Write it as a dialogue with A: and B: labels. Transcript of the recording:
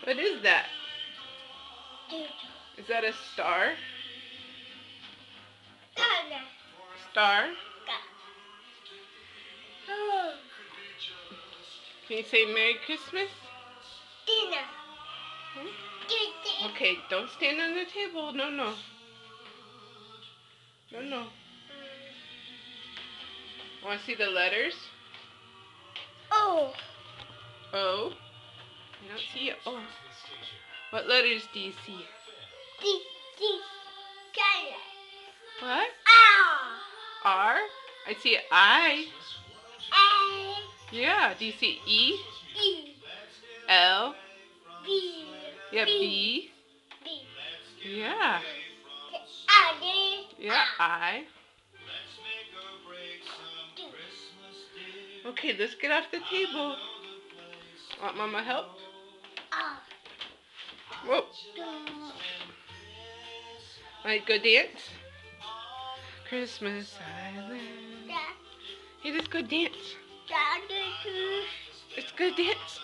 A: What is that? Is that a star? Star? Oh. Can you say Merry Christmas? Hmm? Okay, don't stand on the table. No, no. No, no. Want to see the letters?
B: Oh.
A: O. I don't see it. Oh. What letters do you see? What? R. I see I. Yeah. Do you see E? L. Yeah. B. Yeah. Yeah. I. Okay, let's get off the table. Want Mama help? Whoa. Alright, go dance. Christmas Island. Hey, let's go dance. Let's go dance.